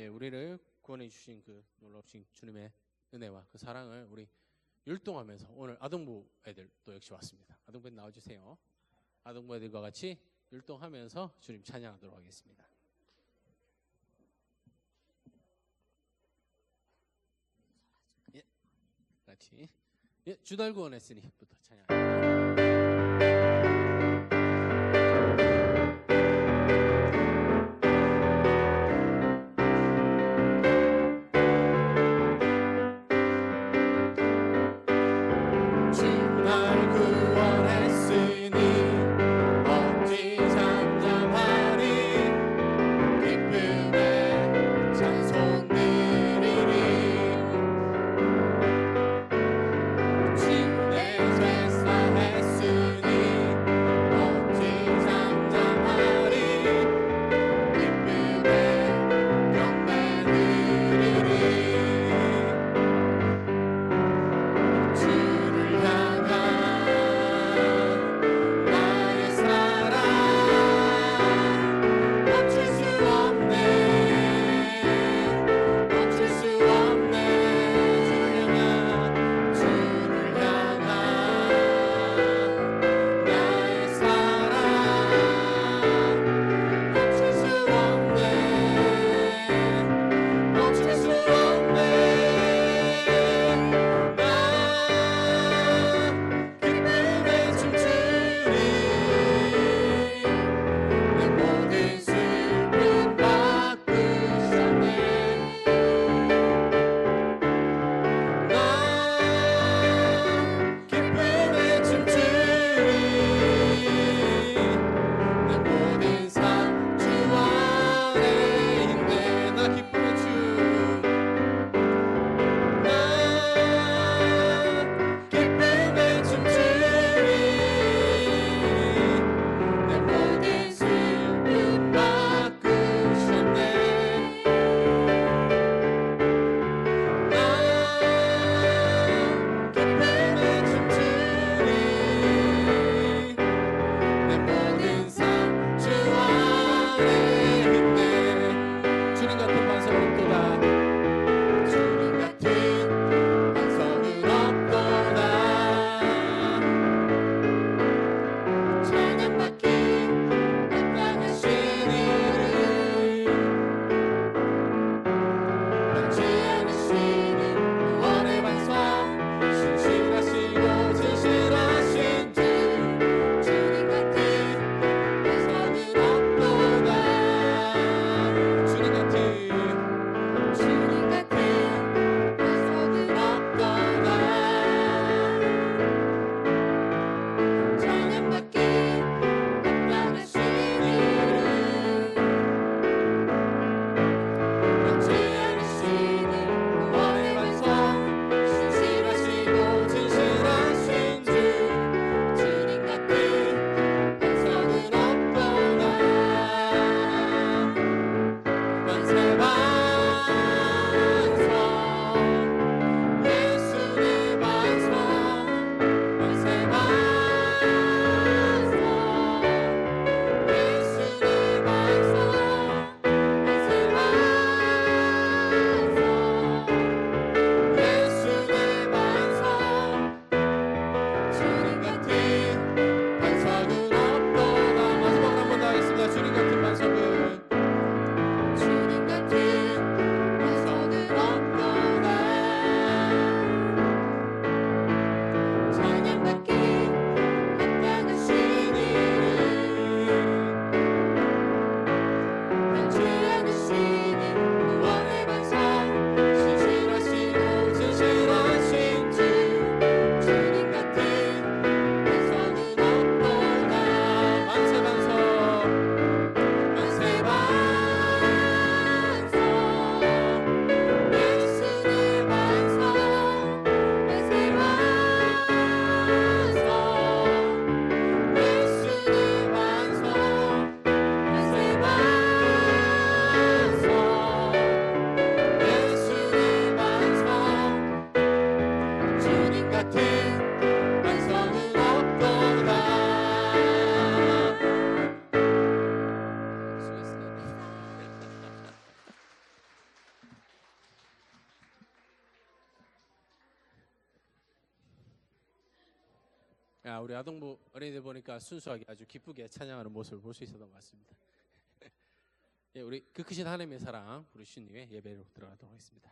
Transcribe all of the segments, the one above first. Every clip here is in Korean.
우리를 구원해 주신 그 놀라우신 주님의 은혜와 그 사랑을 우리 율동하면서 오늘 아동부 애들도 역시 왔습니다. 아동부 애들 나와주세요. 아동부 애들과 같이 율동하면서 주님 찬양하도록 하겠습니다. 예, 같이 주달구원 했으니부터 찬양합니다. 내 세상 야, 우리 아동부 어린이들 보니까 순수하게 아주 기쁘게 찬양하는 모습을 볼 수 있었던 것 같습니다. 예, 우리 그 크신 하나님의 사랑 우리 주님의 예배로 들어가도록 하겠습니다.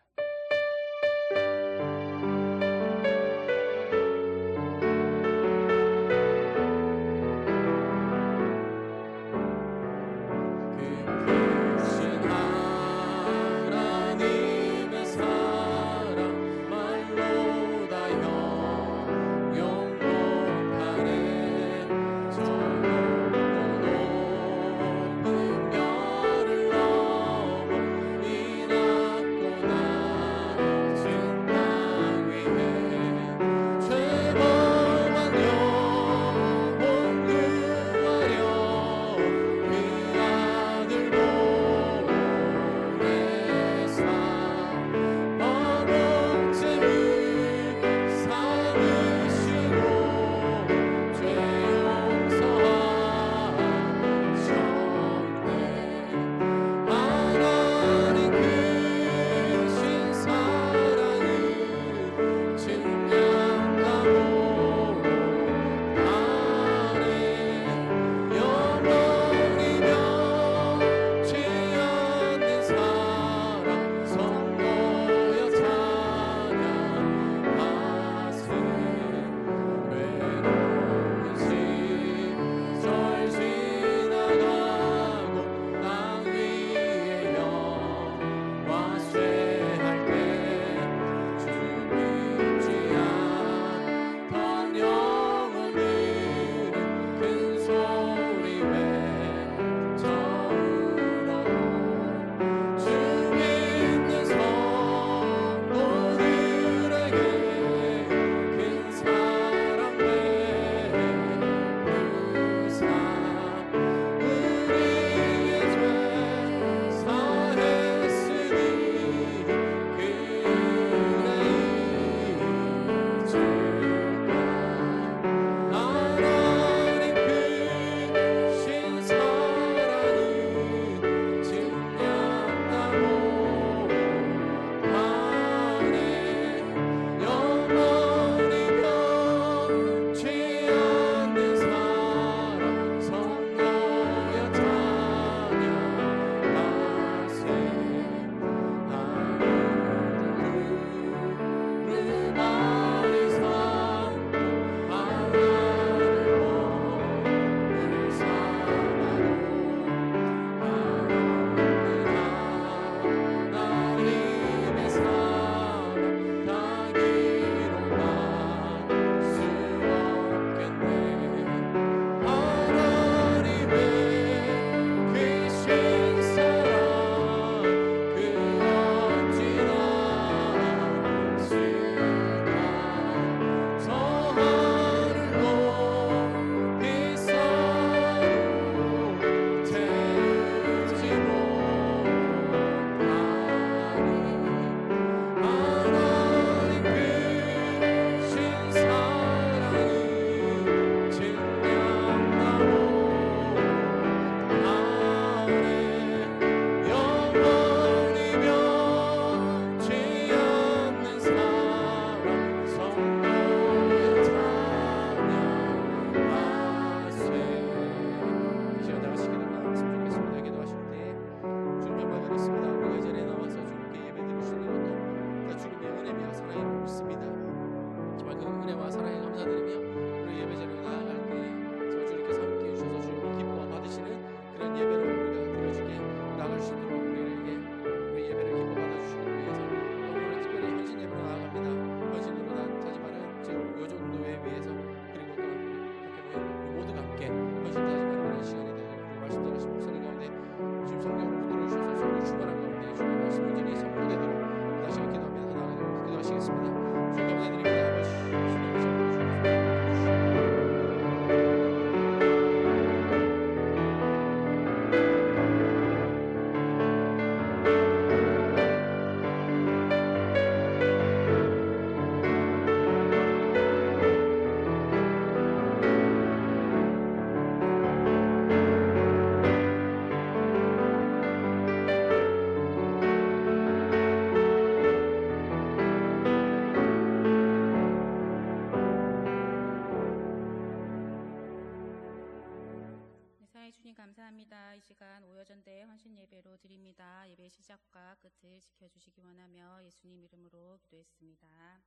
시간 오여전대 헌신 예배로 드립니다. 예배 시작과 끝을 지켜주시기 원하며 예수님 이름으로 기도했습니다.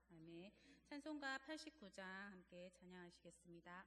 아멘. 찬송가 89장 함께 찬양하시겠습니다.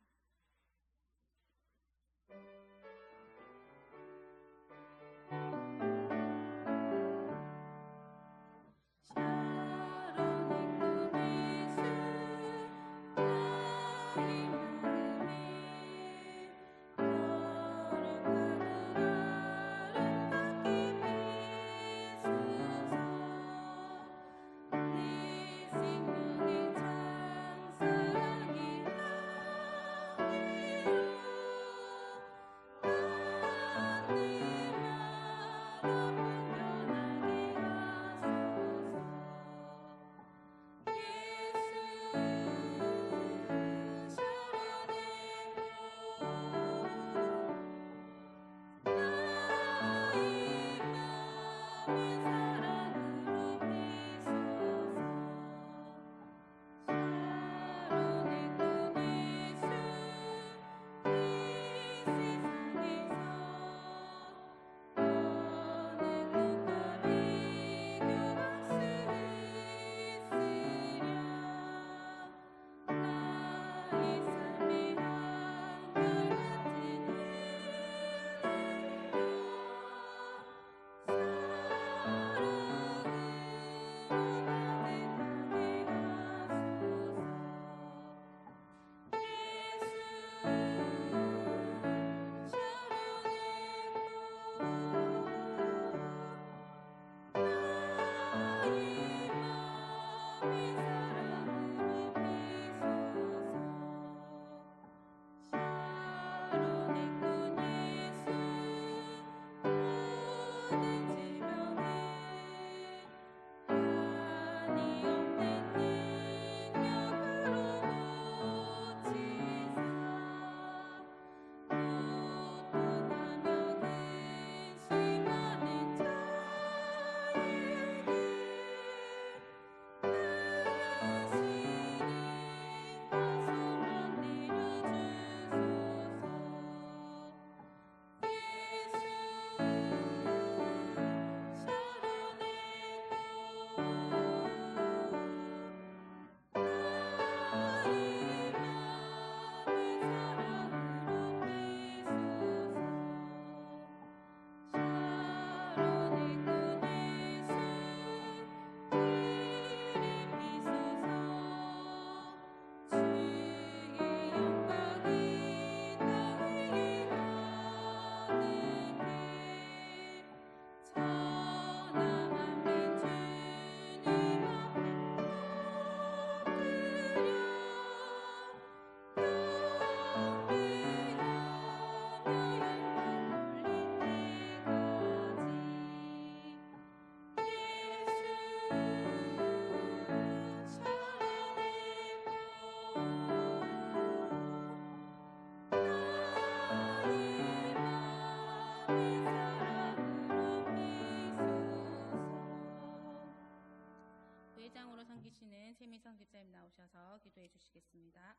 회장으로 섬기시는 최미성 집사님 나오셔서 기도해 주시겠습니다.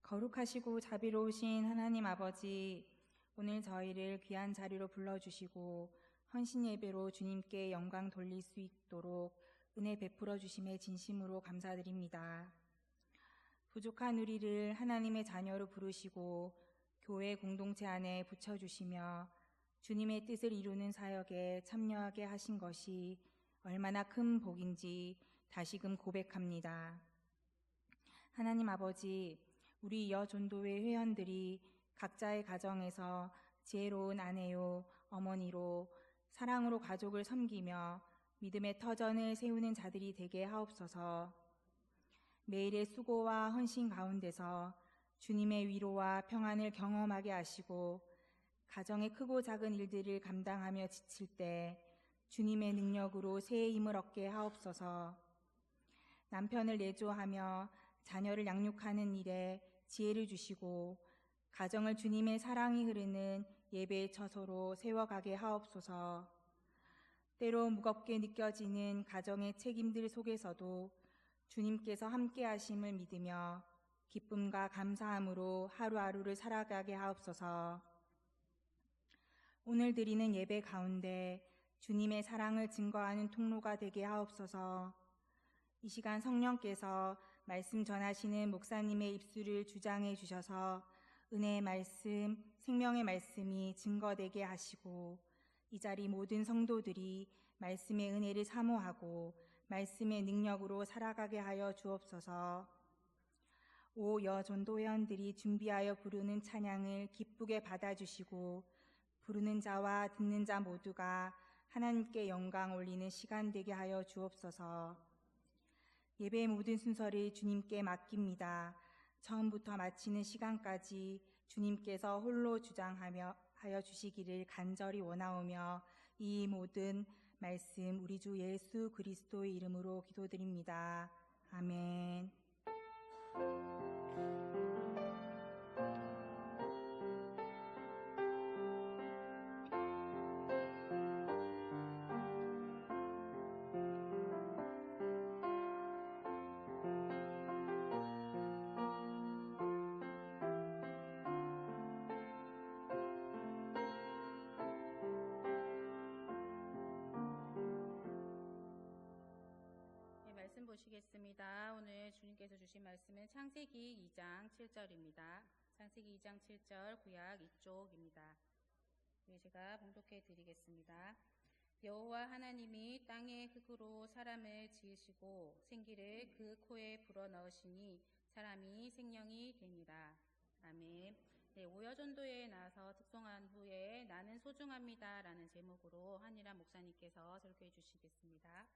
거룩하시고 자비로우신 하나님 아버지, 오늘 저희를 귀한 자리로 불러주시고 헌신 예배로 주님께 영광 돌릴 수 있도록 은혜 베풀어 주심에 진심으로 감사드립니다. 부족한 우리를 하나님의 자녀로 부르시고 교회 공동체 안에 붙여주시며 주님의 뜻을 이루는 사역에 참여하게 하신 것이 얼마나 큰 복인지 다시금 고백합니다. 하나님 아버지, 우리 여전도회 회원들이 각자의 가정에서 지혜로운 아내요, 어머니로 사랑으로 가족을 섬기며 믿음의 터전을 세우는 자들이 되게 하옵소서. 매일의 수고와 헌신 가운데서 주님의 위로와 평안을 경험하게 하시고 가정의 크고 작은 일들을 감당하며 지칠 때 주님의 능력으로 새해 힘을 얻게 하옵소서. 남편을 내조하며 자녀를 양육하는 일에 지혜를 주시고 가정을 주님의 사랑이 흐르는 예배의 처소로 세워가게 하옵소서. 때로 무겁게 느껴지는 가정의 책임들 속에서도 주님께서 함께 하심을 믿으며 기쁨과 감사함으로 하루하루를 살아가게 하옵소서. 오늘 드리는 예배 가운데 주님의 사랑을 증거하는 통로가 되게 하옵소서. 이 시간 성령께서 말씀 전하시는 목사님의 입술을 주장해 주셔서 은혜의 말씀, 생명의 말씀이 증거되게 하시고 이 자리 모든 성도들이 말씀의 은혜를 사모하고 말씀의 능력으로 살아가게 하여 주옵소서. 오 여전도회원들이 준비하여 부르는 찬양을 기쁘게 받아주시고 부르는 자와 듣는 자 모두가 하나님께 영광 올리는 시간 되게 하여 주옵소서. 예배의 모든 순서를 주님께 맡깁니다. 처음부터 마치는 시간까지 주님께서 홀로 주장하여 주시기를 간절히 원하오며 이 모든 말씀 우리 주 예수 그리스도의 이름으로 기도드립니다. 아멘. 말씀 보시겠습니다. 오늘 주님께서 주신 말씀은 창세기 2장 7절입니다. 창세기 2장 7절 구약 이쪽입니다. 제가 봉독해 드리겠습니다. 여호와 하나님이 땅의 흙으로 사람을 지으시고 생기를 그 코에 불어넣으시니 사람이 생명이 되니라. 아멘. 오여전도회에 나와서 특송한 후에 나는 소중합니다 라는 제목으로 한일환 목사님께서 설교해 주시겠습니다.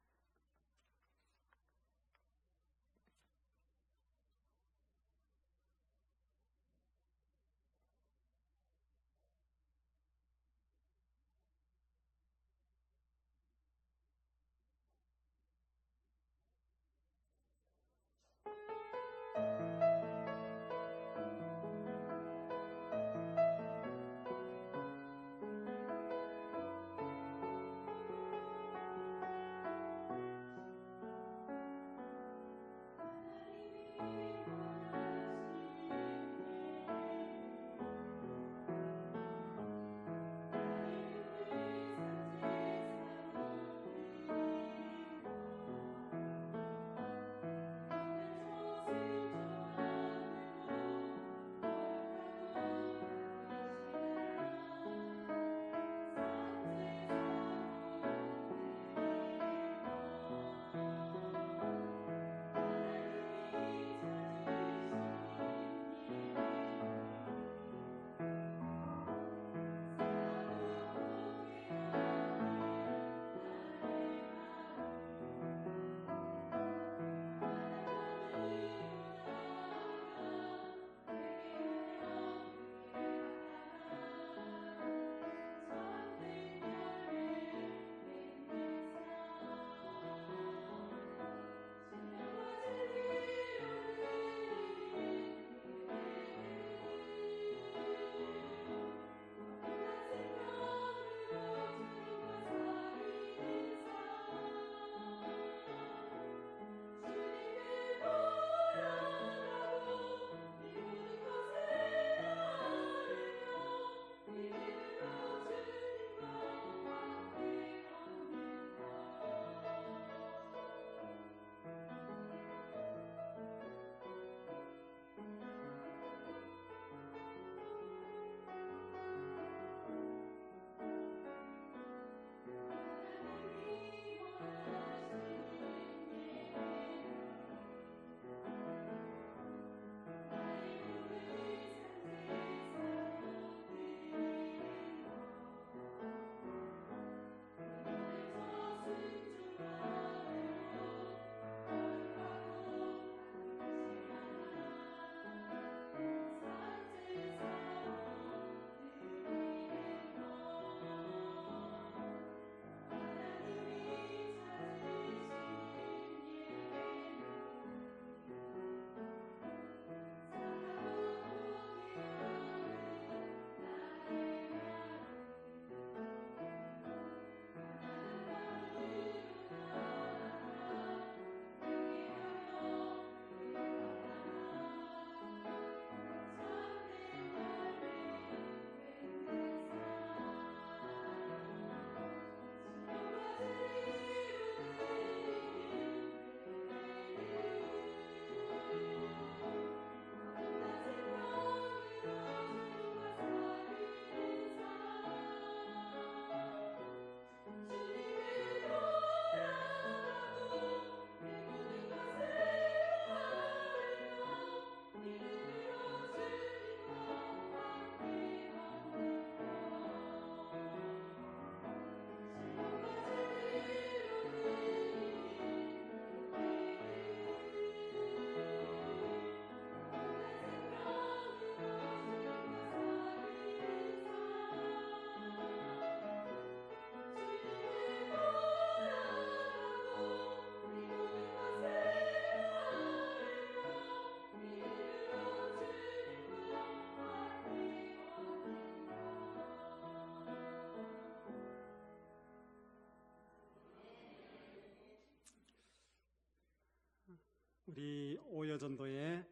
우리 오여전도에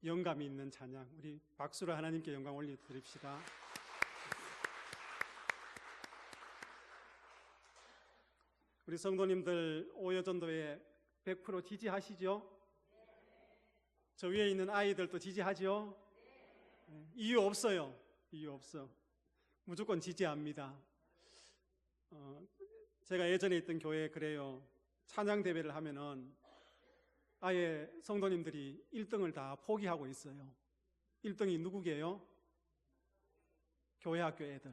영감이 있는 찬양, 우리 박수로 하나님께 영광 올려드립시다. 우리 성도님들 오여전도에 100% 지지하시죠? 저 위에 있는 아이들도 지지하죠? 이유 없어요. 이유 없어. 무조건 지지합니다. 제가 예전에 있던 교회에 그래요. 찬양 대회를 하면은 아예 성도님들이 1등을 다 포기하고 있어요. 1등이 누구게요? 교회 학교 애들.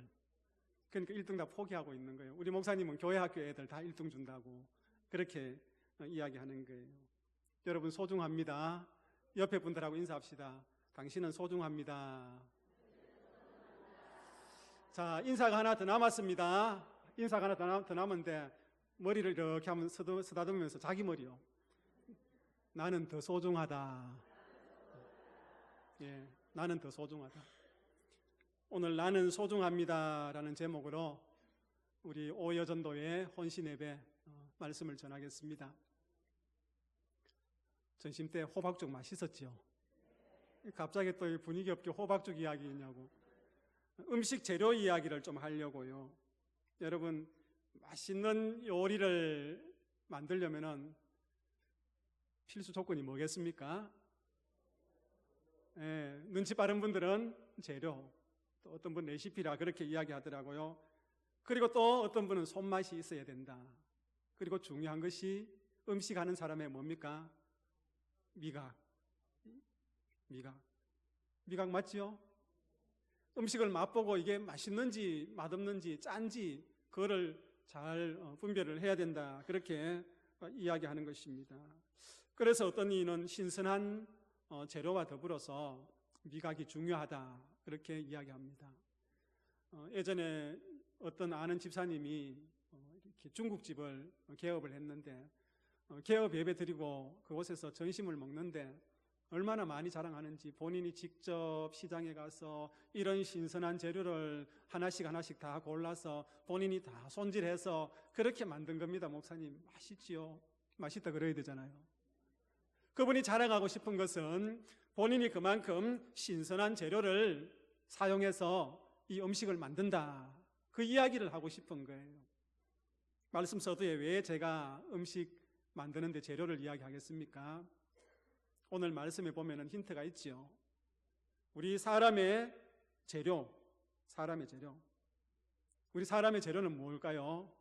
그러니까 1등 다 포기하고 있는 거예요. 우리 목사님은 교회 학교 애들 다 1등 준다고 그렇게 이야기하는 거예요. 여러분 소중합니다. 옆에 분들하고 인사합시다. 당신은 소중합니다. 자, 인사가 하나 더 남았습니다. 인사가 하나 더 남았는데 머리를 이렇게 한번 쓰다듬으면서 자기 머리요. 나는 더 소중하다. 예, 나는 더 소중하다. 오늘 나는 소중합니다라는 제목으로 우리 오여전도의 혼신 예배 말씀을 전하겠습니다. 전심 때 호박죽 맛있었죠? 갑자기 또 분위기 없게 호박죽 이야기냐고. 음식 재료 이야기를 좀 하려고요. 여러분 맛있는 요리를 만들려면은 필수 조건이 뭐겠습니까? 예, 눈치 빠른 분들은 재료, 또 어떤 분 레시피라 그렇게 이야기하더라고요. 그리고 또 어떤 분은 손맛이 있어야 된다. 그리고 중요한 것이 음식 하는 사람의 뭡니까? 미각. 미각 맞지요? 음식을 맛보고 이게 맛있는지 맛없는지 짠지 그거를 잘 분별을 해야 된다. 그렇게 이야기하는 것입니다. 그래서 어떤 이는 신선한 재료와 더불어서 미각이 중요하다. 그렇게 이야기합니다. 예전에 어떤 아는 집사님이 이렇게 중국집을 개업을 했는데 개업 예배 드리고 그곳에서 점심을 먹는데 얼마나 많이 자랑하는지 본인이 직접 시장에 가서 이런 신선한 재료를 하나씩 다 골라서 본인이 다 손질해서 그렇게 만든 겁니다. 목사님 맛있지요? 맛있다 그래야 되잖아요. 그분이 자랑하고 싶은 것은 본인이 그만큼 신선한 재료를 사용해서 이 음식을 만든다. 그 이야기를 하고 싶은 거예요. 말씀 서두에 왜 제가 음식 만드는데 재료를 이야기하겠습니까? 오늘 말씀에 보면은 힌트가 있지요. 우리 사람의 재료. 우리 사람의 재료는 뭘까요?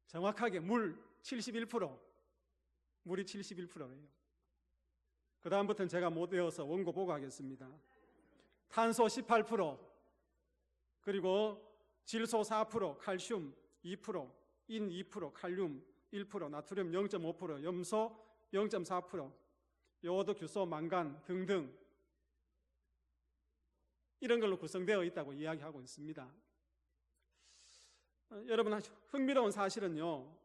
정확하게 물 71%. 물이 71%예요. 그 다음부터는 제가 못 외워서 원고 보고 하겠습니다. 탄소 18%, 그리고 질소 4%, 칼슘 2%, 인 2%, 칼륨 1%, 나트륨 0.5%, 염소 0.4%, 요오드, 규소, 망간 등등 이런 걸로 구성되어 있다고 이야기하고 있습니다. 여러분 아주 흥미로운 사실은요,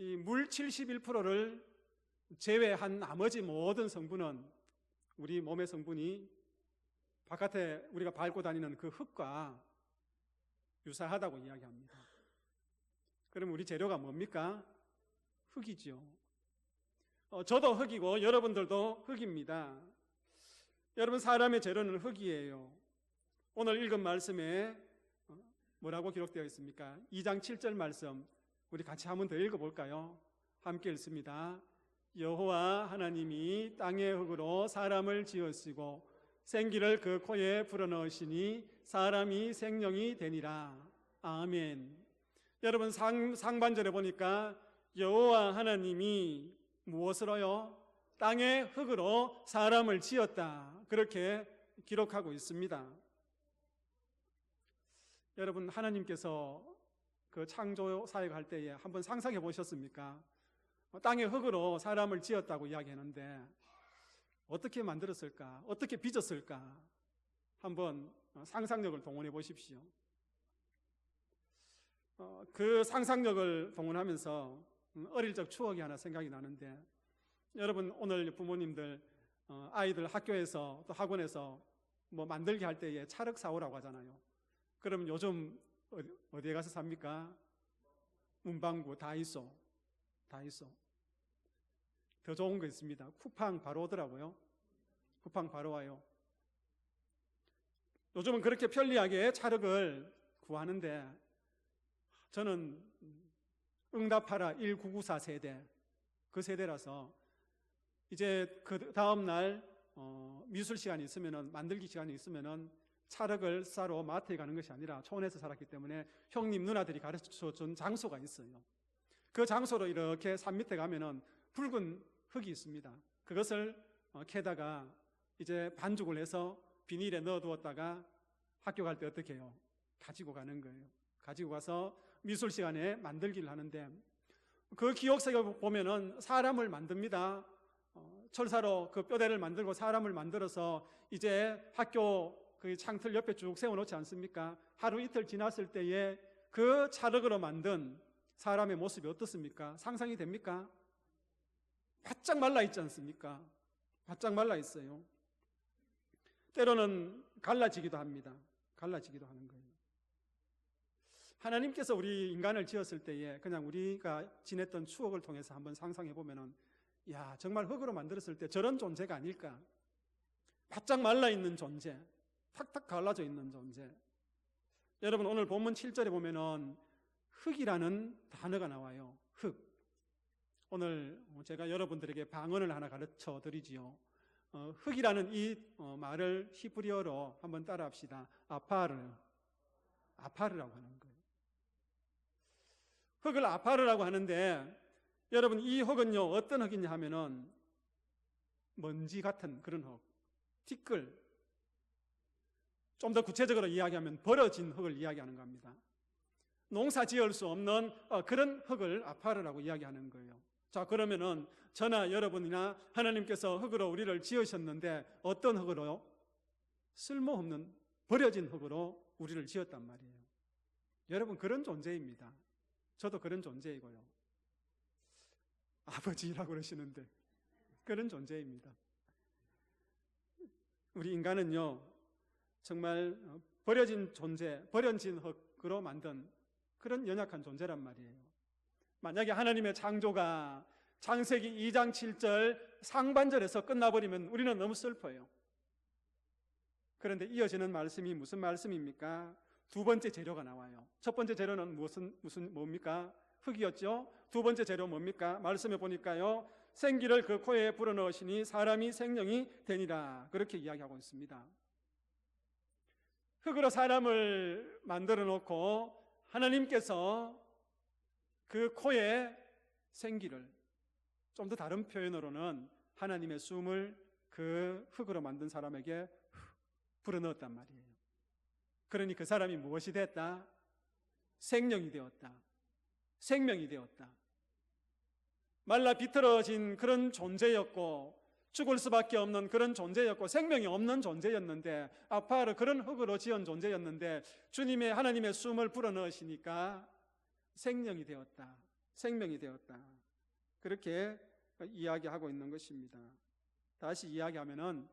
이 물 71%를 제외한 나머지 모든 성분은 우리 몸의 성분이 바깥에 우리가 밟고 다니는 그 흙과 유사하다고 이야기합니다. 그럼 우리 재료가 뭡니까? 흙이죠. 저도 흙이고 여러분들도 흙입니다. 여러분 사람의 재료는 흙이에요. 오늘 읽은 말씀에 뭐라고 기록되어 있습니까? 2장 7절 말씀 우리 같이 한번 더 읽어볼까요? 함께 읽습니다. 여호와 하나님이 땅의 흙으로 사람을 지으시고 생기를 그 코에 불어넣으시니 사람이 생명이 되니라. 아멘. 여러분 상반절에 보니까 여호와 하나님이 무엇으로요? 땅의 흙으로 사람을 지었다. 그렇게 기록하고 있습니다. 여러분 하나님께서 그 창조 사역할 때에 한번 상상해 보셨습니까? 땅의 흙으로 사람을 지었다고 이야기하는데 어떻게 만들었을까? 어떻게 빚었을까? 한번 상상력을 동원해 보십시오. 그 상상력을 동원하면서 어릴 적 추억이 하나 생각이 나는데, 여러분 오늘 부모님들 아이들 학교에서 또 학원에서 뭐 만들기 할 때에 찰흙 사오라고 하잖아요. 그럼 요즘 어디에 가서 삽니까? 문방구, 다이소. 다 있어. 더 좋은 거 있습니다. 쿠팡 바로 오더라고요. 쿠팡 바로 와요. 요즘은 그렇게 편리하게 찰흙을 구하는데 저는 응답하라 1994 세대, 그 세대라서 이제 그 다음 날 미술 시간이 있으면은, 만들기 시간이 있으면은 찰흙을 싸러 마트에 가는 것이 아니라 촌에서 살았기 때문에 형님 누나들이 가르쳐 준 장소가 있어요. 그 장소로 이렇게 산 밑에 가면은 붉은 흙이 있습니다. 그것을 캐다가 이제 반죽을 해서 비닐에 넣어두었다가 학교 갈 때 어떻게 해요? 가지고 가는 거예요. 가지고 가서 미술 시간에 만들기를 하는데, 그 기억석에 보면은 사람을 만듭니다. 철사로 그 뼈대를 만들고 사람을 만들어서 이제 학교 그 창틀 옆에 쭉 세워놓지 않습니까? 하루 이틀 지났을 때에 그 찰흙으로 만든 사람의 모습이 어떻습니까? 상상이 됩니까? 바짝 말라 있지 않습니까? 바짝 말라 있어요. 때로는 갈라지기도 합니다. 갈라지기도 하는 거예요. 하나님께서 우리 인간을 지었을 때에 그냥 우리가 지냈던 추억을 통해서 한번 상상해 보면은, 야, 정말 흙으로 만들었을 때 저런 존재가 아닐까? 바짝 말라 있는 존재, 탁탁 갈라져 있는 존재. 여러분, 오늘 본문 7절에 보면은 흙이라는 단어가 나와요. 흙. 오늘 제가 여러분들에게 방언을 하나 가르쳐 드리지요. 흙이라는 이 말을 히브리어로 한번 따라 합시다. 아파르라고 하는 거예요. 흙을 아파르라고 하는데, 여러분, 이 흙은요 어떤 흙이냐 하면은 먼지 같은 그런 흙, 티끌. 좀 더 구체적으로 이야기하면 버려진 흙을 이야기하는 겁니다. 농사 지을 수 없는 그런 흙을 아파르라고 이야기하는 거예요. 자, 그러면은 저나 여러분이나 하나님께서 흙으로 우리를 지으셨는데 어떤 흙으로요? 쓸모없는 버려진 흙으로 우리를 지었단 말이에요. 여러분, 그런 존재입니다. 저도 그런 존재이고요. 아버지라고 그러시는데 그런 존재입니다. 우리 인간은요 정말 버려진 존재, 버려진 흙으로 만든 그런 연약한 존재란 말이에요. 만약에 하나님의 창조가 창세기 2장 7절 상반절에서 끝나버리면 우리는 너무 슬퍼요. 그런데 이어지는 말씀이 무슨 말씀입니까? 두 번째 재료가 나와요. 첫 번째 재료는 뭡니까? 흙이었죠. 두 번째 재료 뭡니까? 말씀해 보니까요, 생기를 그 코에 불어넣으시니 사람이 생명이 되니라, 그렇게 이야기하고 있습니다. 흙으로 사람을 만들어 놓고 하나님께서 그 코에 생기를, 좀 더 다른 표현으로는 하나님의 숨을 그 흙으로 만든 사람에게 불어넣었단 말이에요. 그러니 그 사람이 무엇이 됐다? 생명이 되었다. 생명이 되었다. 말라 비틀어진 그런 존재였고 죽을 수밖에 없는 그런 존재였고 생명이 없는 존재였는데, 아파르 그런 흙으로 지은 존재였는데 주님의 하나님의 숨을 불어넣으시니까 생명이 되었다. 생명이 되었다. 그렇게 이야기하고 있는 것입니다. 다시 이야기하면은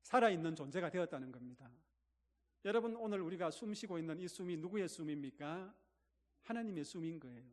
살아있는 존재가 되었다는 겁니다. 여러분, 오늘 우리가 숨 쉬고 있는 이 숨이 누구의 숨입니까? 하나님의 숨인 거예요.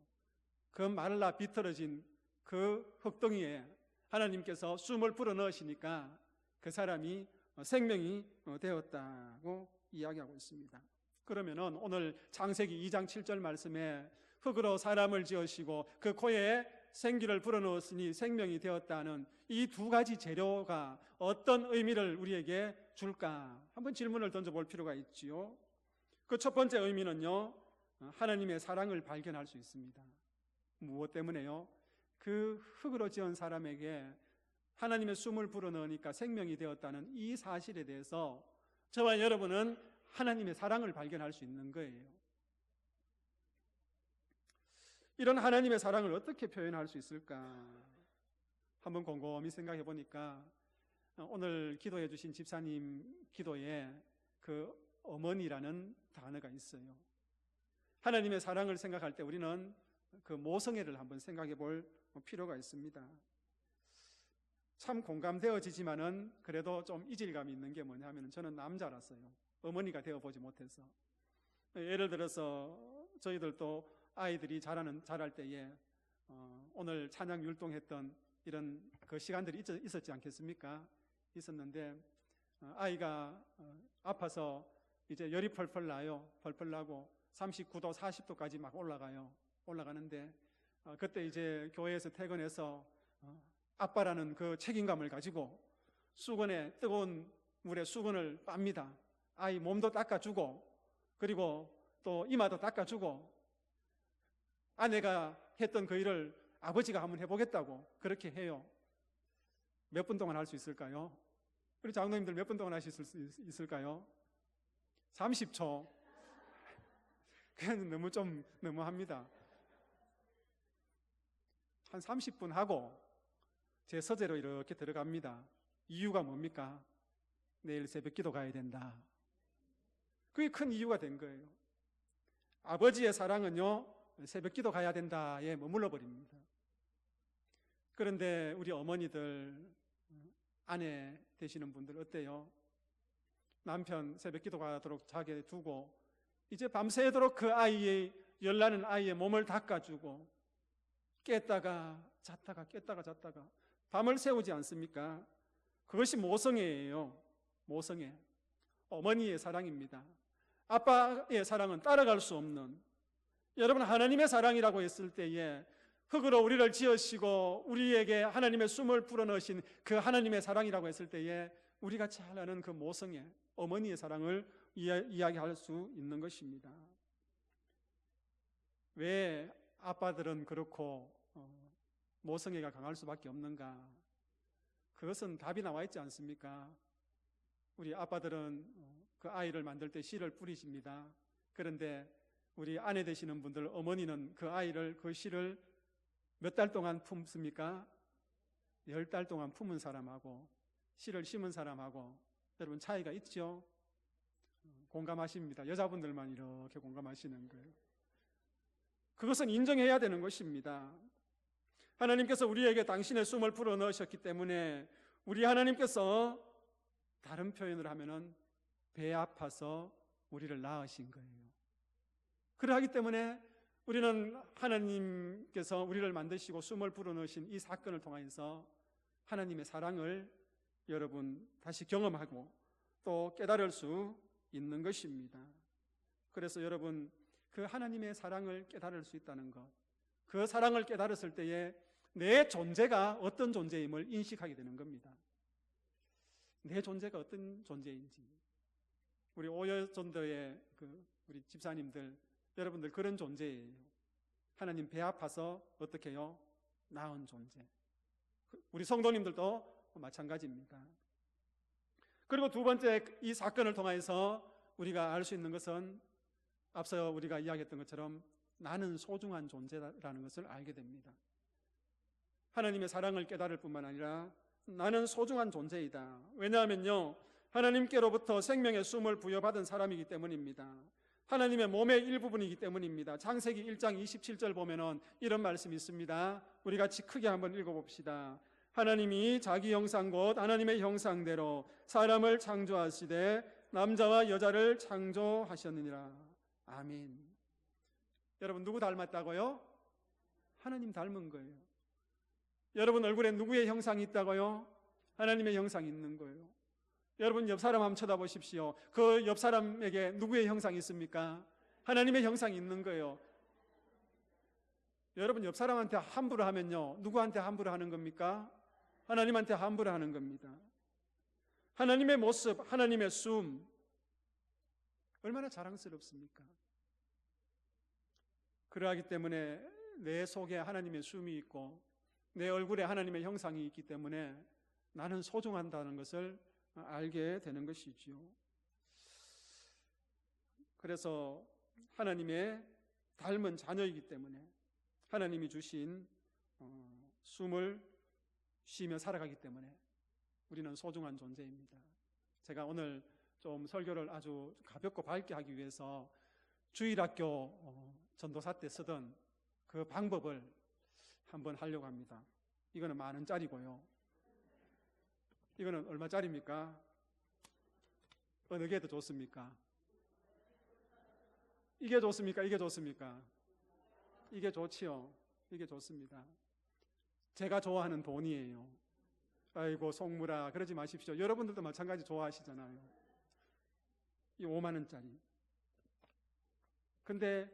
그 말라 비틀어진 그 흙덩이에 하나님께서 숨을 불어넣으시니까 그 사람이 생명이 되었다고 이야기하고 있습니다. 그러면은 오늘 창세기 2장 7절 말씀에 흙으로 사람을 지으시고 그 코에 생기를 불어넣었으니 생명이 되었다는 이 두 가지 재료가 어떤 의미를 우리에게 줄까? 한번 질문을 던져볼 필요가 있지요. 그 첫 번째 의미는요, 하나님의 사랑을 발견할 수 있습니다. 무엇 때문에요? 그 흙으로 지은 사람에게 하나님의 숨을 불어넣으니까 생명이 되었다는 이 사실에 대해서 저와 여러분은 하나님의 사랑을 발견할 수 있는 거예요. 이런 하나님의 사랑을 어떻게 표현할 수 있을까? 한번 곰곰이 생각해 보니까 오늘 기도해 주신 집사님 기도에 그 어머니라는 단어가 있어요. 하나님의 사랑을 생각할 때 우리는 그 모성애를 한번 생각해 볼 필요가 있습니다. 참 공감되어지지만은 그래도 좀 이질감이 있는 게 뭐냐면, 저는 남자라서요, 어머니가 되어보지 못해서. 예를 들어서 저희들도 아이들이 자랄 때에 오늘 찬양 율동했던 이런 그 시간들이 있었지 않겠습니까? 있었는데 아이가 아파서 이제 열이 펄펄 나요. 펄펄 나고 39도, 40도까지 막 올라가는데 그때 이제 교회에서 퇴근해서 아빠라는 그 책임감을 가지고 수건에 뜨거운 물에 수건을 빱니다. 아이 몸도 닦아주고 그리고 또 이마도 닦아주고 아내가 했던 그 일을 아버지가 한번 해보겠다고 그렇게 해요. 몇 분 동안 할 수 있을까요? 우리 장로님들 몇 분 동안 하실 수 있을까요? 30초. 그냥 너무합니다. 한 30분 하고 제 서재로 이렇게 들어갑니다. 이유가 뭡니까? 내일 새벽 기도 가야 된다. 그게 큰 이유가 된 거예요. 아버지의 사랑은요, 새벽 기도 가야 된다에 머물러 버립니다. 그런데 우리 어머니들, 아내 되시는 분들 어때요? 남편 새벽 기도 가도록 자게 두고 이제 밤새도록 그 아이의 열나는 아이의 몸을 닦아주고 깼다가 잤다가 밤을 새우지 않습니까? 그것이 모성애예요. 모성애. 어머니의 사랑입니다. 아빠의 사랑은 따라갈 수 없는, 여러분 하나님의 사랑이라고 했을 때에 흙으로 우리를 지으시고 우리에게 하나님의 숨을 불어넣으신 그 하나님의 사랑이라고 했을 때에 우리가 잘 아는 그 모성애, 어머니의 사랑을 이야기할 수 있는 것입니다. 왜 아빠들은 그렇고 모성애가 강할 수밖에 없는가? 그것은 답이 나와 있지 않습니까? 우리 아빠들은 그 아이를 만들 때 씨를 뿌리십니다. 그런데 우리 아내 되시는 분들, 어머니는 그 아이를, 그 씨를 몇 달 동안 품습니까? 10달 동안 품은 사람하고 씨를 심은 사람하고 여러분 차이가 있죠? 공감하십니다. 여자분들만 이렇게 공감하시는 거예요. 그것은 인정해야 되는 것입니다. 하나님께서 우리에게 당신의 숨을 불어넣으셨기 때문에 우리 하나님께서 다른 표현을 하면은 배 아파서 우리를 낳으신 거예요. 그러하기 때문에 우리는 하나님께서 우리를 만드시고 숨을 불어넣으신 이 사건을 통해서 하나님의 사랑을 여러분 다시 경험하고 또 깨달을 수 있는 것입니다. 그래서 여러분 그 하나님의 사랑을 깨달을 수 있다는 것, 그 사랑을 깨달았을 때에 내 존재가 어떤 존재임을 인식하게 되는 겁니다. 내 존재가 어떤 존재인지. 우리 오여전도의 우리 집사님들, 여러분들 그런 존재예요. 하나님 배 아파서 어떻게 해요? 나은 존재. 우리 성도님들도 마찬가지입니다. 그리고 두 번째, 이 사건을 통해서 우리가 알 수 있는 것은 앞서 우리가 이야기했던 것처럼 나는 소중한 존재라는 것을 알게 됩니다. 하나님의 사랑을 깨달을 뿐만 아니라 나는 소중한 존재이다. 왜냐하면요, 하나님께로부터 생명의 숨을 부여받은 사람이기 때문입니다. 하나님의 몸의 일부분이기 때문입니다. 창세기 1장 27절 보면은 이런 말씀이 있습니다. 우리 같이 크게 한번 읽어봅시다. 하나님이 자기 형상 곧 하나님의 형상대로 사람을 창조하시되 남자와 여자를 창조하셨느니라. 아멘. 여러분 누구 닮았다고요? 하나님 닮은 거예요. 여러분 얼굴에 누구의 형상이 있다고요? 하나님의 형상이 있는 거예요. 여러분 옆 사람 한번 쳐다보십시오. 그 옆 사람에게 누구의 형상이 있습니까? 하나님의 형상이 있는 거예요. 여러분 옆 사람한테 함부로 하면요, 누구한테 함부로 하는 겁니까? 하나님한테 함부로 하는 겁니다. 하나님의 모습, 하나님의 숨, 얼마나 자랑스럽습니까? 그러하기 때문에 내 속에 하나님의 숨이 있고 내 얼굴에 하나님의 형상이 있기 때문에 나는 소중하다는 것을 알게 되는 것이지요. 그래서 하나님의 닮은 자녀이기 때문에 하나님이 주신 숨을 쉬며 살아가기 때문에 우리는 소중한 존재입니다. 제가 오늘 좀 설교를 아주 가볍고 밝게 하기 위해서 주일학교 전도사 때 쓰던 그 방법을 한번 하려고 합니다. 이거는 10,000원짜리고요. 이거는 얼마짜리입니까? 어느 게 더 좋습니까? 이게 좋습니까? 이게 좋습니까? 이게 좋지요. 이게 좋습니다. 제가 좋아하는 돈이에요. 아이고 속물아 그러지 마십시오. 여러분들도 마찬가지 좋아하시잖아요. 이 5만 원짜리. 근데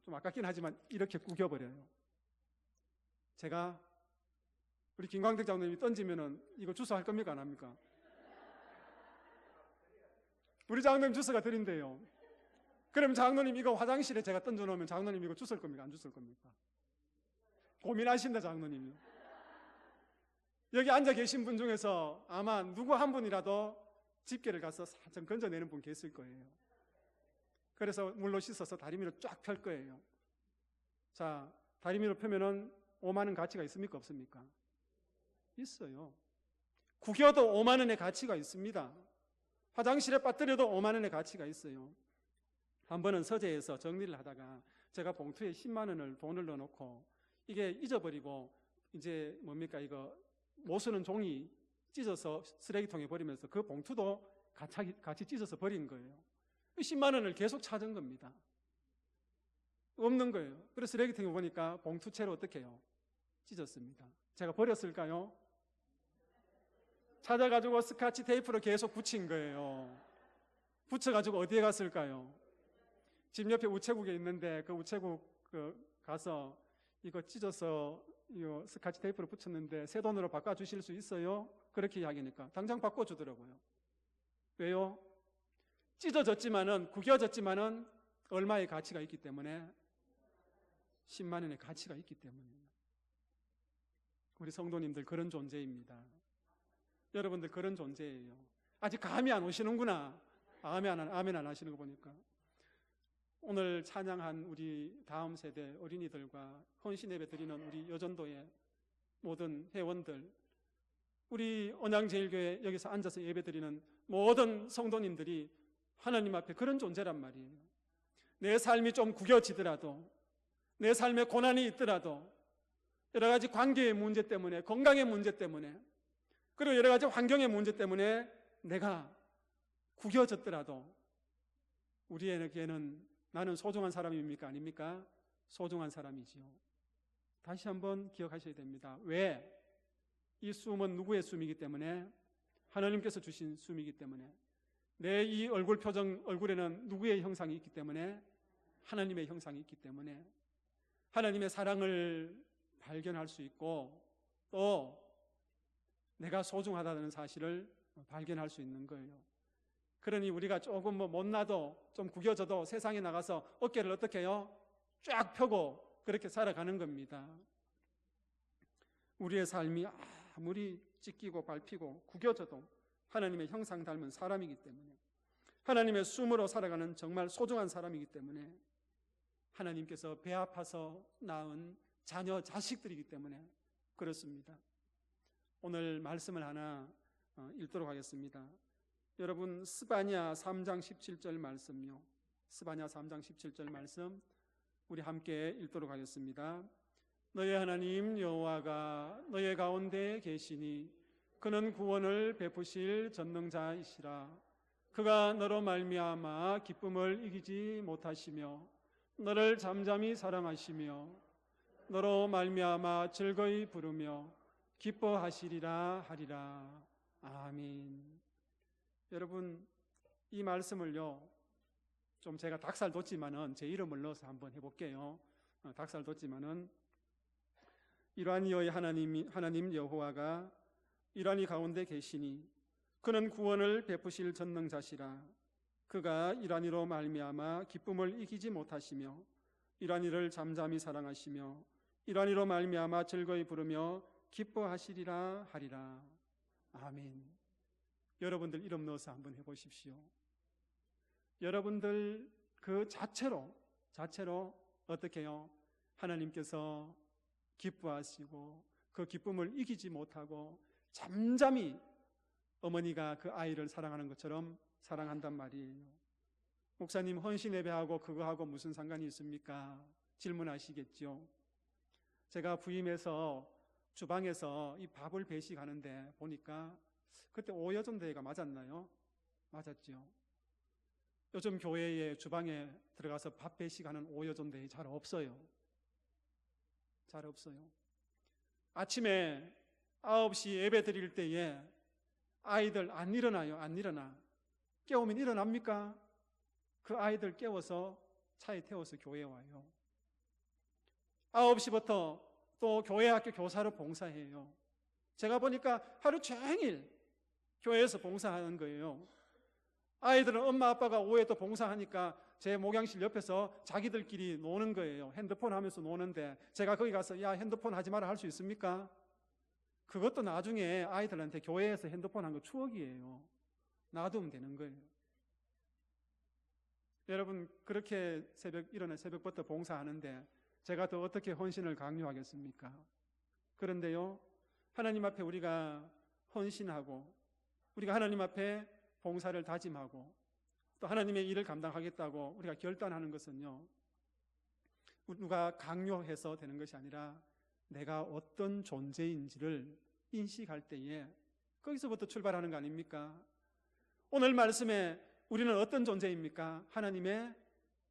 좀 아깝긴 하지만 이렇게 구겨버려요. 제가 우리 김광택 장로님이 던지면은 이거 주소할 겁니까 안 합니까? 우리 장로님 주소가 드린대요. 그럼 장로님 이거 화장실에 제가 던져놓으면 장로님 이거 주실 겁니까 안 주실 겁니까? 고민하신다 장로님이. 여기 앉아 계신 분 중에서 아마 누구 한 분이라도 집게를 가서 살짝 건져내는 분 계실 거예요. 그래서 물로 씻어서 다리미로 쫙 펼 거예요. 자, 다리미로 펴면은 5만 원 가치가 있습니까 없습니까? 있어요. 구겨도 5만 원의 가치가 있습니다. 화장실에 빠뜨려도 5만 원의 가치가 있어요. 한 번은 서재에서 정리를 하다가 제가 봉투에 10만 원을 돈을 넣어놓고 이게 잊어버리고 이제 뭡니까 이거 못 쓰는 종이 찢어서 쓰레기통에 버리면서 그 봉투도 같이 찢어서 버린 거예요. 10만 원을 계속 찾은 겁니다. 없는 거예요. 그래서 쓰레기통에 보니까 봉투채로 어떻게 해요? 찢었습니다. 제가 버렸을까요? 찾아가지고 스카치 테이프로 계속 붙인 거예요. 붙여가지고 어디에 갔을까요? 집 옆에 우체국에 있는데 그 우체국 가서 이거 찢어서 이거 스카치 테이프로 붙였는데 새 돈으로 바꿔주실 수 있어요? 그렇게 이야기하니까 당장 바꿔주더라고요. 왜요? 찢어졌지만은 구겨졌지만은 얼마의 가치가 있기 때문에 10만 원의 가치가 있기 때문이에요. 우리 성도님들 그런 존재입니다. 여러분들 그런 존재예요. 아직 감이 안 오시는구나. 아멘 안 하시는 거 보니까. 오늘 찬양한 우리 다음 세대 어린이들과 헌신 예배 드리는 우리 여전도의 모든 회원들, 우리 언양제일교회 여기서 앉아서 예배 드리는 모든 성도님들이 하나님 앞에 그런 존재란 말이에요. 내 삶이 좀 구겨지더라도, 내 삶에 고난이 있더라도, 여러 가지 관계의 문제 때문에, 건강의 문제 때문에, 그리고 여러 가지 환경의 문제 때문에 내가 구겨졌더라도 우리에게는 나는 소중한 사람입니까? 아닙니까? 소중한 사람이지요. 다시 한번 기억하셔야 됩니다. 왜? 이 숨은 누구의 숨이기 때문에? 하나님께서 주신 숨이기 때문에. 내 이 얼굴 표정, 얼굴에는 누구의 형상이 있기 때문에? 하나님의 형상이 있기 때문에 하나님의 사랑을 발견할 수 있고 또 내가 소중하다는 사실을 발견할 수 있는 거예요. 그러니 우리가 조금 못나도 좀 구겨져도 세상에 나가서 어깨를 어떻게 해요? 쫙 펴고 그렇게 살아가는 겁니다. 우리의 삶이 아무리 찢기고 밟히고 구겨져도 하나님의 형상 닮은 사람이기 때문에, 하나님의 숨으로 살아가는 정말 소중한 사람이기 때문에, 하나님께서 배 아파서 낳은 자녀 자식들이기 때문에 그렇습니다. 오늘 말씀을 하나 읽도록 하겠습니다. 여러분 스바냐 3장 17절 말씀요. 스바냐 3장 17절 말씀 우리 함께 읽도록 하겠습니다. 너의 하나님 여호와가 너의 가운데 계시니 그는 구원을 베푸실 전능자이시라. 그가 너로 말미암아 기쁨을 이기지 못하시며 너를 잠잠히 사랑하시며 너로 말미암아 즐거이 부르며 기뻐하시리라 하리라. 아멘. 여러분 이 말씀을요 좀 제가 닭살 돋지만은 제 이름을 넣어서 한번 해볼게요. 닭살 돋지만은 이러한 이의 하나님 여호와가 이러한 이 가운데 계시니 그는 구원을 베푸실 전능자시라. 그가 이러한 이로 말미암아 기쁨을 이기지 못하시며 이러한 이를 잠잠히 사랑하시며 이러한 이로 말미암아 즐거이 부르며 기뻐하시리라 하리라. 아멘. 여러분들 이름 넣어서 한번 해보십시오. 여러분들 그 자체로 어떻게 해요? 하나님께서 기뻐하시고 그 기쁨을 이기지 못하고 잠잠히 어머니가 그 아이를 사랑하는 것처럼 사랑한단 말이에요. 목사님 헌신 예배하고 그거하고 무슨 상관이 있습니까? 질문하시겠죠. 제가 부임해서 주방에서 이 밥을 배식하는데 보니까 그때 오여전대회가 맞았나요? 맞았죠. 요즘 교회에 주방에 들어가서 밥 배식하는 오여전대회 잘 없어요. 잘 없어요. 아침에 9시 예배 드릴 때에 아이들 안 일어나요. 안 일어나. 깨우면 일어납니까? 그 아이들 깨워서 차에 태워서 교회에 와요. 9시부터 또 교회 학교 교사로 봉사해요. 제가 보니까 하루 종일 교회에서 봉사하는 거예요. 아이들은 엄마 아빠가 오후에 또 봉사하니까 제 목양실 옆에서 자기들끼리 노는 거예요. 핸드폰 하면서 노는데 제가 거기 가서 야 핸드폰 하지 마라 할 수 있습니까? 그것도 나중에 아이들한테 교회에서 핸드폰 한 거 추억이에요. 놔두면 되는 거예요. 여러분 그렇게 일어나 새벽부터 봉사하는데 제가 또 어떻게 헌신을 강요하겠습니까? 그런데요, 하나님 앞에 우리가 헌신하고 우리가 하나님 앞에 봉사를 다짐하고 또 하나님의 일을 감당하겠다고 우리가 결단하는 것은요, 누가 강요해서 되는 것이 아니라 내가 어떤 존재인지를 인식할 때에 거기서부터 출발하는 거 아닙니까? 오늘 말씀에 우리는 어떤 존재입니까? 하나님의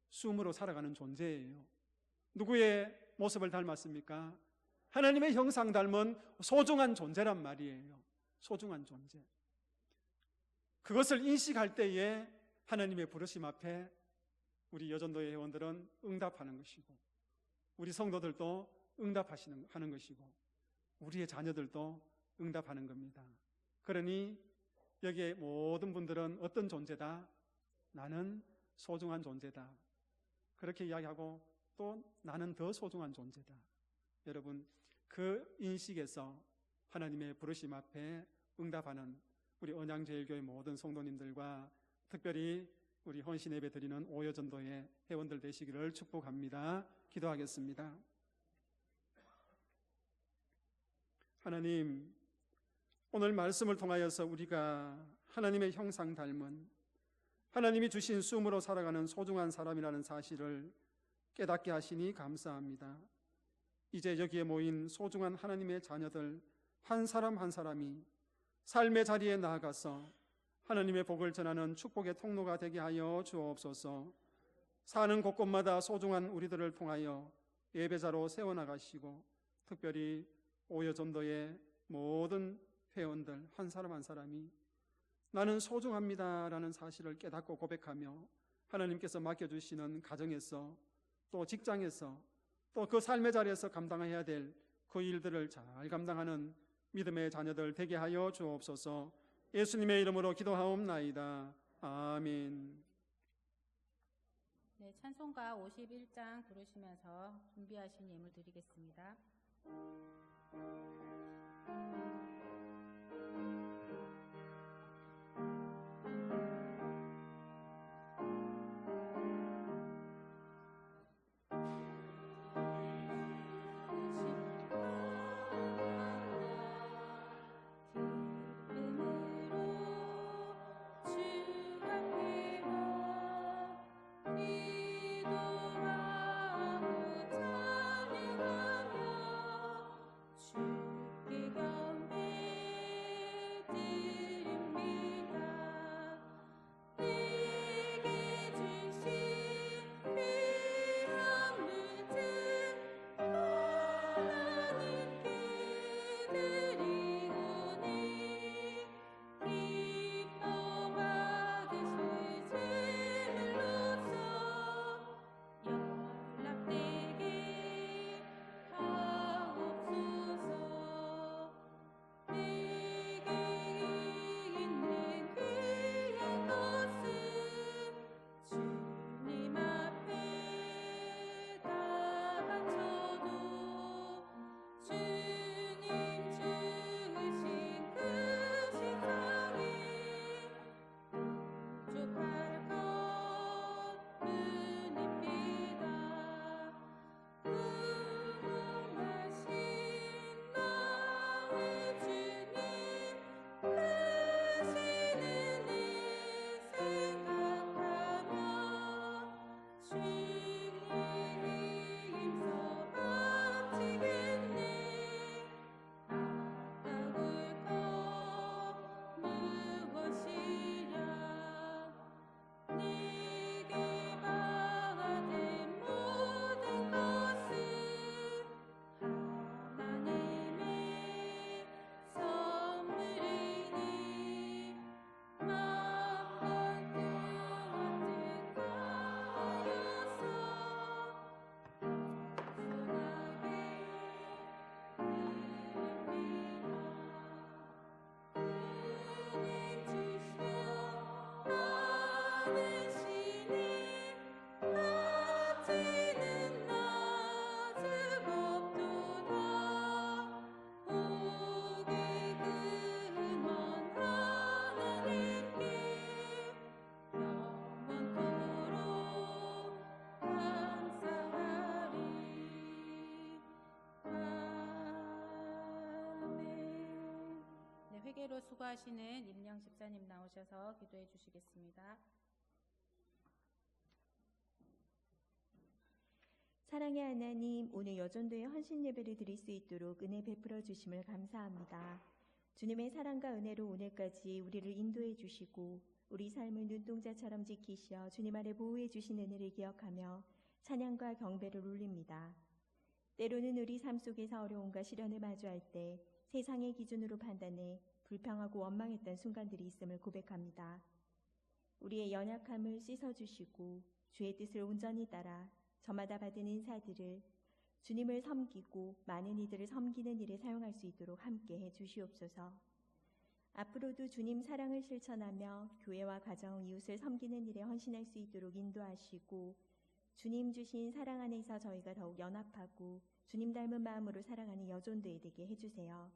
숨으로 살아가는 존재예요. 누구의 모습을 닮았습니까? 하나님의 형상 닮은 소중한 존재란 말이에요. 소중한 존재. 그것을 인식할 때에 하나님의 부르심 앞에 우리 여전도의 회원들은 응답하는 것이고 우리 성도들도 응답하는 것이고 우리의 자녀들도 응답하는 겁니다. 그러니 여기에 모든 분들은 어떤 존재다? 나는 소중한 존재다. 그렇게 이야기하고 또 나는 더 소중한 존재다. 여러분 그 인식에서 하나님의 부르심 앞에 응답하는 우리 언양제일교회 모든 성도님들과 특별히 우리 헌신 예배 드리는 오여전도의 회원들 되시기를 축복합니다. 기도하겠습니다. 하나님, 오늘 말씀을 통하여서 우리가 하나님의 형상 닮은 하나님이 주신 숨으로 살아가는 소중한 사람이라는 사실을 깨닫게 하시니 감사합니다. 이제 여기에 모인 소중한 하나님의 자녀들 한 사람 한 사람이 삶의 자리에 나아가서 하나님의 복을 전하는 축복의 통로가 되게 하여 주옵소서. 사는 곳곳마다 소중한 우리들을 통하여 예배자로 세워나가시고 특별히 오여전도의 모든 회원들 한 사람 한 사람이 나는 소중합니다라는 사실을 깨닫고 고백하며 하나님께서 맡겨주시는 가정에서 또 직장에서 또 그 삶의 자리에서 감당해야 될 그 일들을 잘 감당하는 믿음의 자녀들 되게 하여 주옵소서. 예수님의 이름으로 기도하옵나이다. 아멘. 네, 찬송가 51장 부르시면서 준비하신 예물 드리겠습니다. 주께 경배 오늘도 수고하시는 임영 집사님 나오셔서 기도해 주시겠습니다. 사랑의 하나님, 오늘 여전도의 헌신 예배를 드릴 수 있도록 은혜 베풀어 주심을 감사합니다. 주님의 사랑과 은혜로 오늘까지 우리를 인도해 주시고 우리 삶을 눈동자처럼 지키시어 주님 아래 보호해 주신 은혜를 기억하며 찬양과 경배를 올립니다. 때로는 우리 삶 속에서 어려움과 시련을 마주할 때 세상의 기준으로 판단해 불평하고 원망했던 순간들이 있음을 고백합니다. 우리의 연약함을 씻어주시고 주의 뜻을 온전히 따라 저마다 받은 인사들을 주님을 섬기고 많은 이들을 섬기는 일에 사용할 수 있도록 함께 해주시옵소서. 앞으로도 주님 사랑을 실천하며 교회와 가정, 이웃을 섬기는 일에 헌신할 수 있도록 인도하시고 주님 주신 사랑 안에서 저희가 더욱 연합하고 주님 닮은 마음으로 살아가는 여존도에 되게 해주세요.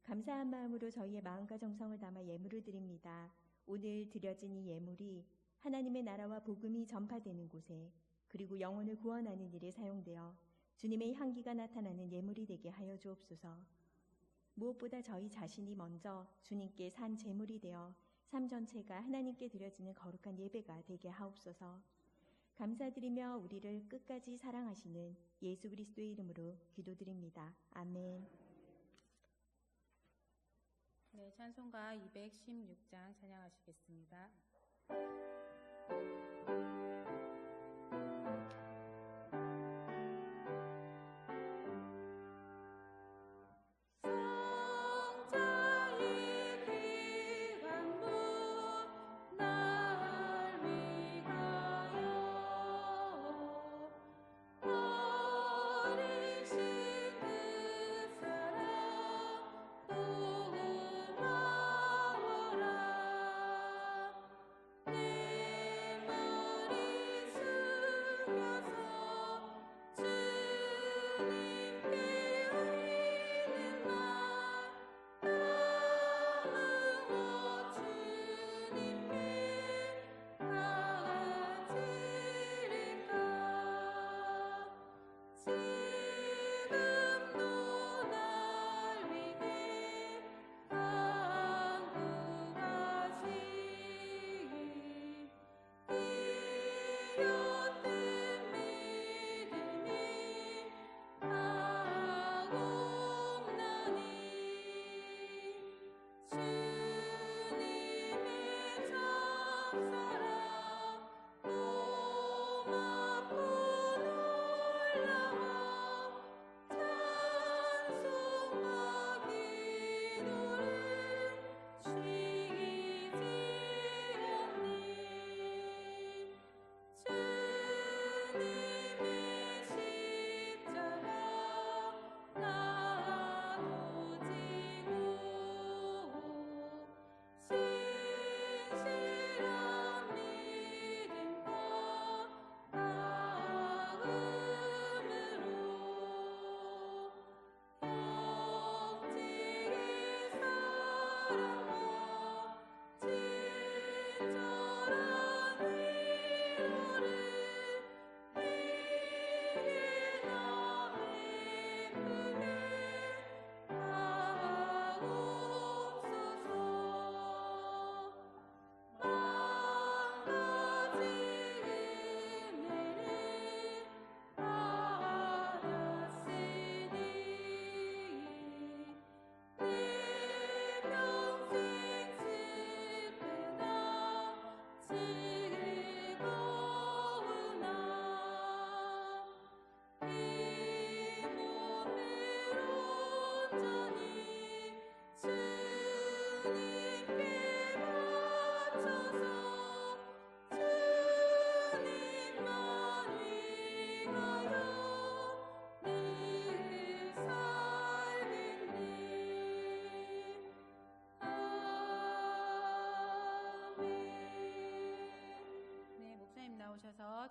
감사한 마음으로 저희의 마음과 정성을 담아 예물을 드립니다. 오늘 드려진 이 예물이 하나님의 나라와 복음이 전파되는 곳에 그리고 영혼을 구원하는 일에 사용되어 주님의 향기가 나타나는 예물이 되게 하여 주옵소서. 무엇보다 저희 자신이 먼저 주님께 산 제물이 되어 삶 전체가 하나님께 드려지는 거룩한 예배가 되게 하옵소서. 감사드리며 우리를 끝까지 사랑하시는 예수 그리스도의 이름으로 기도드립니다. 아멘. 네, 찬송가 216장 찬양하시겠습니다.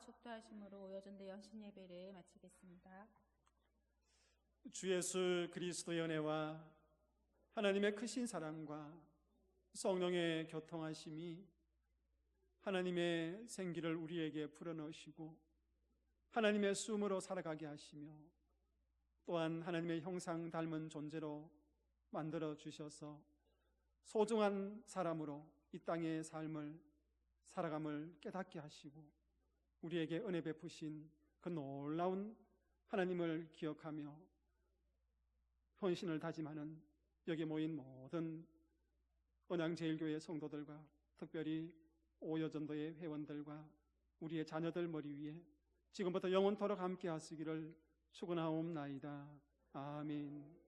축도하심으로 오여전대 영신 예배를 마치겠습니다. 주 예수 그리스도의 은혜와 하나님의 크신 사랑과 성령의 교통하심이 하나님의 생기를 우리에게 불어넣으시고 하나님의 숨으로 살아가게 하시며 또한 하나님의 형상 닮은 존재로 만들어 주셔서 소중한 사람으로 이 땅의 삶을 살아감을 깨닫게 하시고 우리에게 은혜 베푸신 그 놀라운 하나님을 기억하며 헌신을 다짐하는 여기 모인 모든 언양제일교회 성도들과 특별히 오여전도의 회원들과 우리의 자녀들 머리 위에 지금부터 영원토록 함께 하시기를 축원하옵나이다. 아멘.